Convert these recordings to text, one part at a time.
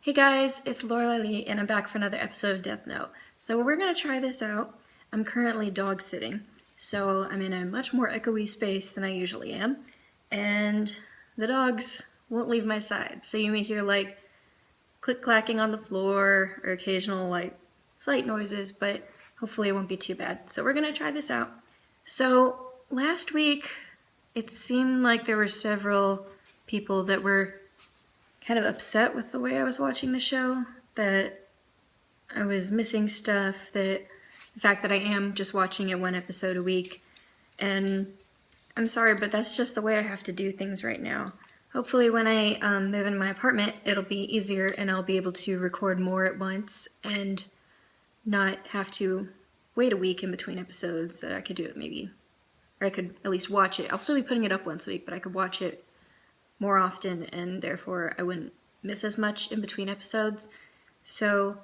Hey guys, it's Laurelei and I'm back for another episode of Death Note. So we're gonna try this out. I'm currently dog sitting, so I'm in a much more echoey space than I usually am, and the dogs won't leave my side. So you may hear like click clacking on the floor or occasional like slight noises, but hopefully it won't be too bad. So we're gonna try this out. So last week it seemed like there were several people that were kind of upset with the way I was watching the show, that I was missing stuff, that the fact that I am just watching it one episode a week. And I'm sorry, but that's just the way I have to do things right now. Hopefully when I move in my apartment, it'll be easier and I'll be able to record more at once and not have to wait a week in between episodes, that I could do it maybe, or I could at least watch it. I'll still be putting it up once a week, but I could watch it more often and therefore I wouldn't miss as much in between episodes. So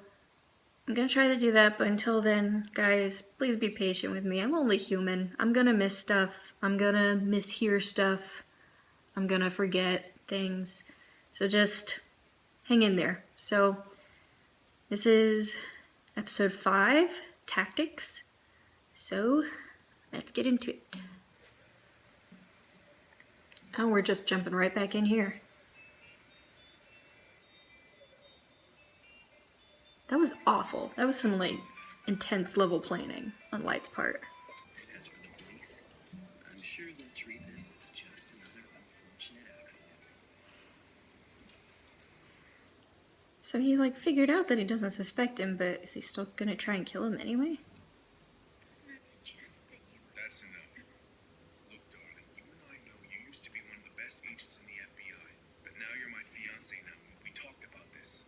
I'm gonna try to do that, but until then, guys, please be patient with me. I'm only human. I'm gonna miss stuff. I'm gonna mishear stuff. I'm gonna forget things. So just hang in there. So this is episode 5, Tactics. So let's get into it. Oh, we're just jumping right back in here. That was awful. That was some, like, intense level planning on Light's part. And as for the police, I'm sure they'll treat this as just another unfortunate accident. So he, like, figured out that he doesn't suspect him, but is he still gonna try and kill him anyway? Doesn't that suggest that you... That's enough. Look, darling, you and I know you used to be one of the best agents in the FBI, but now you're my fiancé now. We talked about this.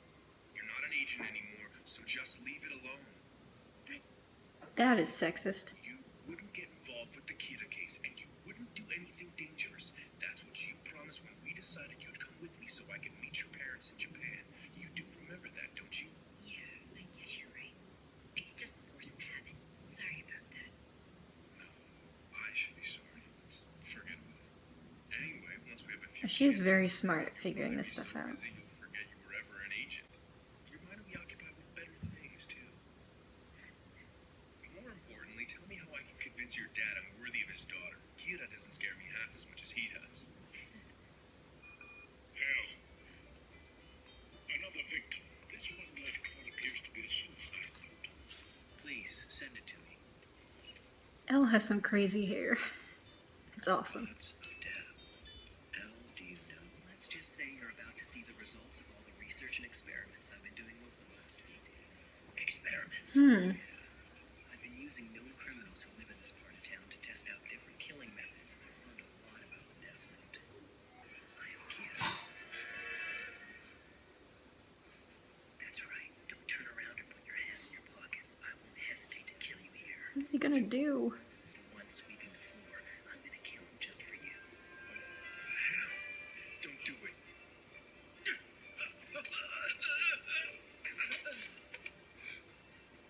You're not an agent anymore, so just leave it alone. That is sexist. You wouldn't get involved with the Kira case, and you wouldn't do anything dangerous. That's what you promised when we decided you'd come with me so I could meet your parents in Japan. You do remember that, don't you? Yeah, I guess you're right. It's just force of habit. Sorry about that. No, I should be sorry. Forget about it. Anyway, once we have a few She's kids, very smart at figuring you'll this be stuff so out. busy you'll forget you were ever an agent. Your mind will be occupied with better things, too. More importantly, tell me how I can convince your dad I'm worthy of his daughter. Kira doesn't scare me half as much as he does. Hell. Another victim. This one left what appears to be a suicide note. Please, send it to me. Elle has some crazy hair. It's awesome. Odds of death. Al, do you know? Let's just say you're about to see the results of all the research and experiments I've been doing over the last few days. Experiments? Yeah. I've been using known criminals who live in this part of town to test out different killing methods, and I've learned a lot about the death note. I am Kira. That's right. Don't turn around and put your hands in your pockets. I won't hesitate to kill you here. What is he gonna do? The one sweeping the floor, I'm gonna kill him just for you. But how? Don't do it.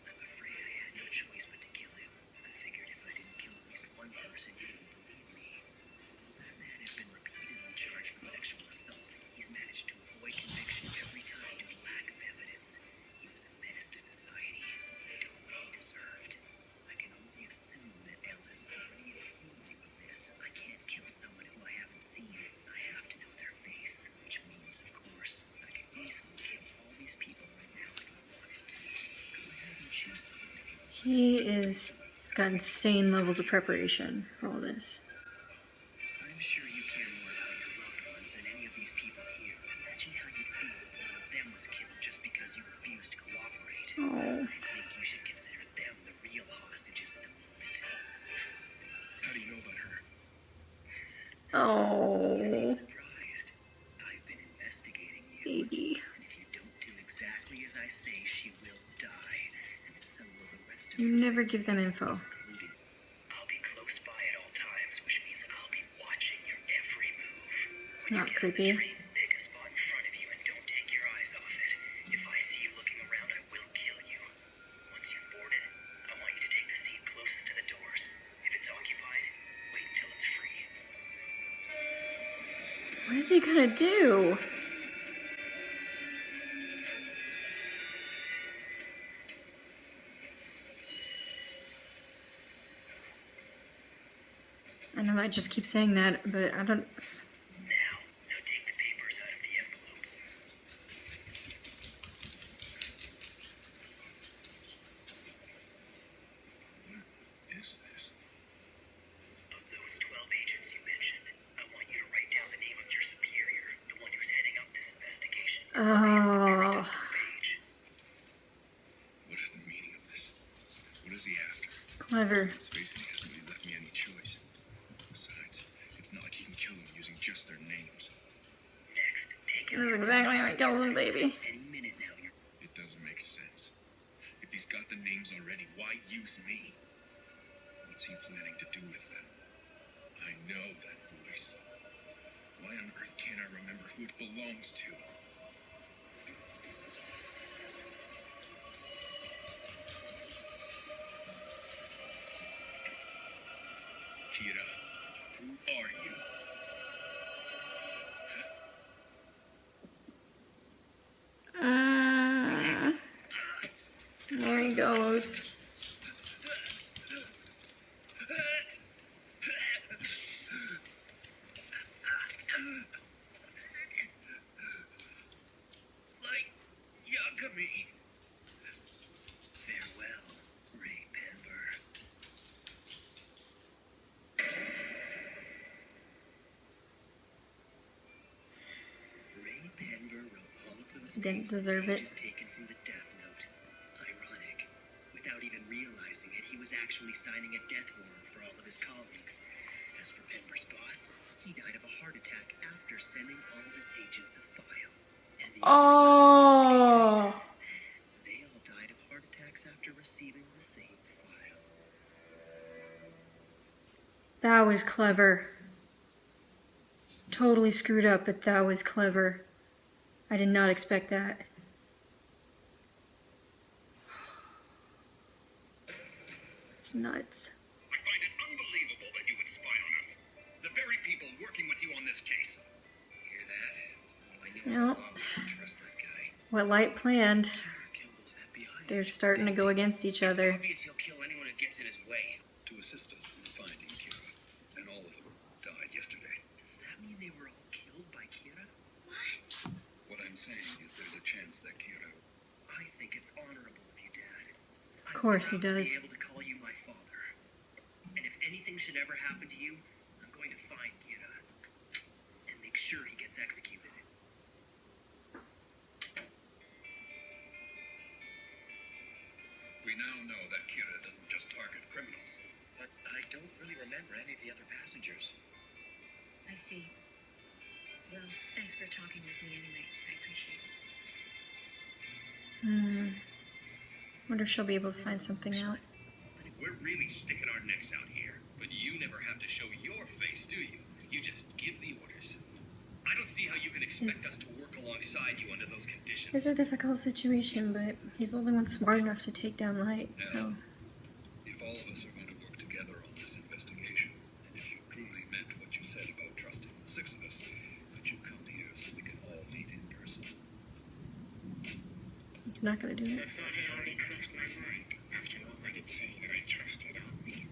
I'm afraid I had no choice but to kill him. I figured if I didn't kill at least one person, you wouldn't believe me. Although that man has been repeatedly charged with sexual assault, he's managed to avoid conviction every time due to lack of evidence. He was a menace to society. He got what he deserved. I can only assume that Elle has already informed you of this. I can't kill someone who I haven't seen. I have to know their face, which means, of course, I could easily kill all these people right now if I wanted to. Go ahead and choose someone if you want. He's got insane levels of preparation for all this. I'm sure you care more about your loved ones than any of these people here. Imagine how you'd feel if one of them was killed just because you refused to cooperate. Oh. I think you should consider them the real hostages at the moment. How do you know about her? You seem Oh, surprised. I've been investigating you. baby. And if you don't do exactly as I say, she will die. And so will the rest of You your never give them info. including. I'll be close by at all times, which means I'll be watching your every move. It's When you not get on the creepy. train, pick a spot in front of you and don't take your eyes off it. If I see you looking around, I will kill you. Once you've boarded, I want you to take the seat closest to the doors. If it's occupied, wait until it's free. What is he gonna do? I know I just keep saying that, but I don't. Now take the papers out of the envelope. What is this? Of those 12 agents you mentioned, I want you to write down the name of your superior, the one who's heading up this investigation. Oh. Page. What is the meaning of this? What is he after? Clever. Let's face it, he hasn't really left me any choice. Besides, it's not like he can kill them using just their names. Next, take This is exactly how I kill them, baby. any minute now. It doesn't make sense. If he's got the names already, why use me? What's he planning to do with them? I know that voice. Why on earth can't I remember who it belongs to? Kira, who are you? There he goes. Like Yakami. Farewell, Ray Penber. Ray Penber wrote all of those Didn't names deserve and it. pages taken from the Death Note. Ironic. Without even realizing it, he was actually signing a death warrant for all of his colleagues. As for Penber's boss, he died of a heart attack after sending all of his agents a file. And the Oh. they all died of heart attacks after receiving the same file. That was clever. Totally screwed up, but that was clever. I did not expect that. It's nuts. I find it unbelievable that you would spy on us. The very people working with you on this case. Hear that? Well, I knew Yep. all along I didn't trust that guy. What Light planned. Kira killed those FBI They're agents, starting to didn't go he? against each It's other. obvious he'll kill anyone who gets in his way. To assist us in finding Kira. And all of them died yesterday. Does that mean they were all killed by Kira? What I'm saying is there's a chance that Kira... I think it's honorable of you, Dad. Of course he I'm proud to does. be able to call you my father. And if anything should ever happen to you, I'm going to find Kira and make sure he gets executed. We now know that Kira doesn't just target criminals. But I don't really remember any of the other passengers. I see. Well, thanks for talking with me anyway. I appreciate it. Wonder if she'll be able to find something out. We're really sticking our necks out here. But you never have to show your face, do you? You just give the orders. I don't see how you can expect us to work alongside you under those conditions. It's a difficult situation, but he's the only one smart enough to take down Light, so... If all of us are going to work together on this investigation, and if you truly meant what you said about trusting the six of us, could you come here so we can all meet in person? He's not gonna do I it. thought it already crossed my mind. After all, I did say that I trusted Omni.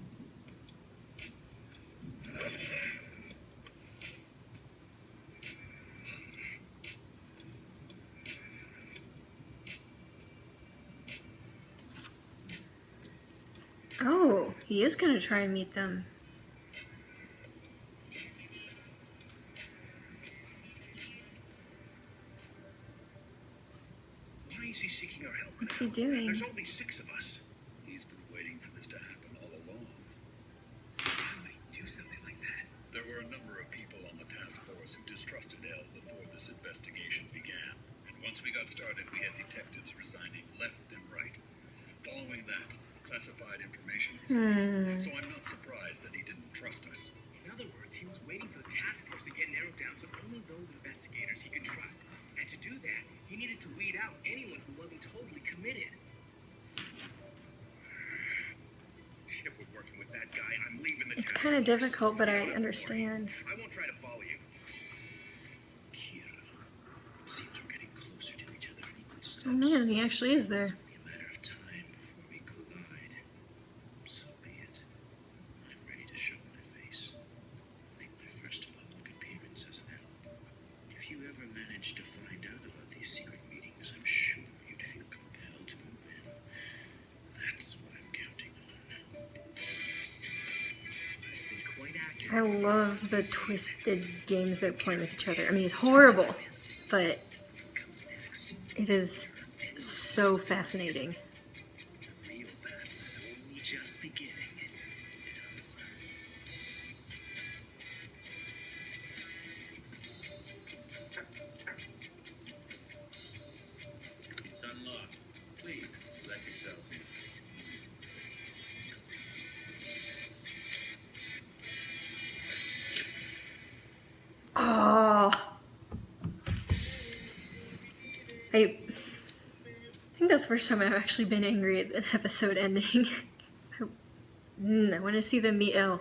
Oh, he is gonna try and meet them. Why is he seeking our help What's now? he doing? There's only six of us. He's been waiting for this to happen all along. Why would he do something like that? There were a number of people on the task force who distrusted Elle before this investigation began. And once we got started, we had detectives resigning left and right. Following that, classified information was leaked. So I'm not surprised that he didn't trust us. In other words, he was waiting for the task force to get narrowed down to only those investigators he could trust. And to do that, he needed to weed out anyone who wasn't totally committed. If we're working with that guy, I'm leaving the It's task kind of force. difficult, but I Get out of understand. the way. I won't try to follow you. Kira, seems we're getting closer to each other in equal steps. Oh man, he actually is there. Only a matter of time before we collide. So be it. I'm ready to show my face. I love the twisted games they're playing with each other. I mean, it's horrible, but Comes next. it is so fascinating. The real battle is only just beginning. It's unlocked. Please, let yourself in. Oh, I think that's the first time I've actually been angry at an episode ending. I want to see them meet Elle,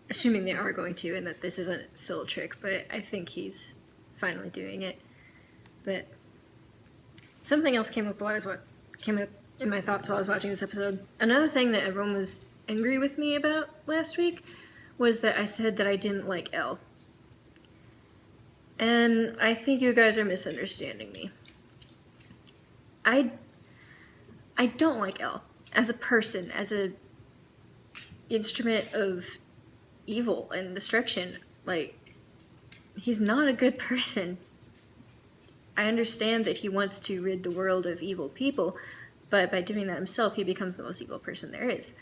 assuming they are going to, and that this isn't still a trick. But I think he's finally doing it. But something else came up came up in my thoughts while I was watching this episode. Another thing that everyone was angry with me about last week was that I said that I didn't like Elle. And I think you guys are misunderstanding me. I don't like Elle as a person, as a instrument of evil and destruction. Like, he's not a good person. I understand that he wants to rid the world of evil people, but by doing that himself, he becomes the most evil person there is.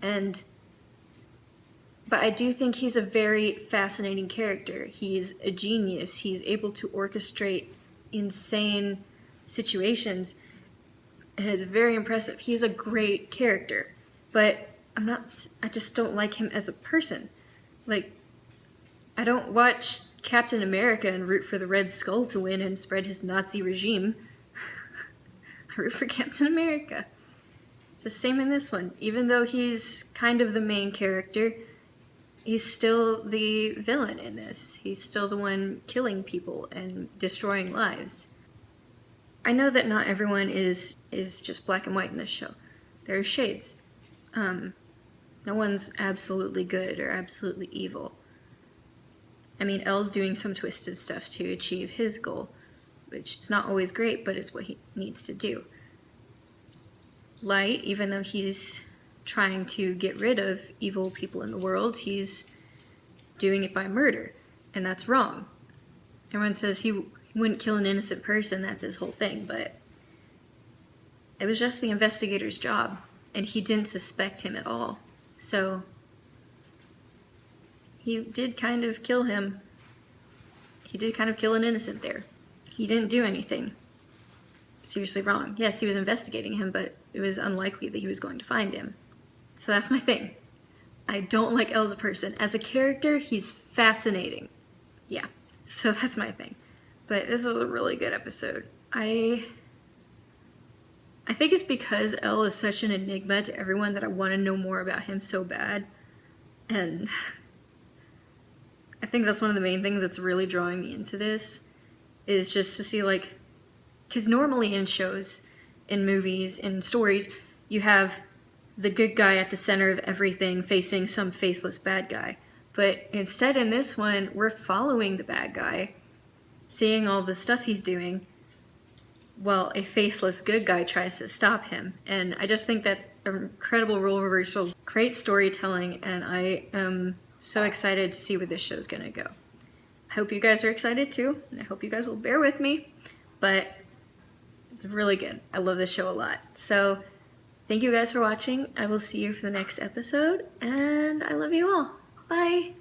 But I do think he's a very fascinating character. He's a genius. He's able to orchestrate insane situations, and it's very impressive. He's a great character, but I just don't like him as a person. Like, I don't watch Captain America and root for the Red Skull to win and spread his Nazi regime. I root for Captain America. Just same in this one. Even though he's kind of the main character, he's still the villain in this. He's still the one killing people and destroying lives. I know that not everyone is just black and white in this show. There are shades. No one's absolutely good or absolutely evil. I mean, Elle's doing some twisted stuff to achieve his goal, which is not always great, but it's what he needs to do. Light, even though he's trying to get rid of evil people in the world, he's doing it by murder, and that's wrong. Everyone says he wouldn't kill an innocent person, that's his whole thing, but it was just the investigator's job, and he didn't suspect him at all. So he did kind of kill him. He did kind of kill an innocent there. He didn't do anything seriously wrong. Yes, he was investigating him, but it was unlikely that he was going to find him. So that's my thing. I don't like Elle as a person. As a character, he's fascinating. Yeah, so that's my thing. But this was a really good episode. I think it's because Elle is such an enigma to everyone that I want to know more about him so bad. And I think that's one of the main things that's really drawing me into this, is just to see, like, because normally in shows, in movies, in stories, you have the good guy at the center of everything facing some faceless bad guy. But instead in this one, we're following the bad guy, seeing all the stuff he's doing, while a faceless good guy tries to stop him. And I just think that's an incredible role reversal, great storytelling, and I am so excited to see where this show's gonna go. I hope you guys are excited too, and I hope you guys will bear with me, but it's really good. I love this show a lot. So thank you guys for watching. I will see you for the next episode, and I love you all. Bye!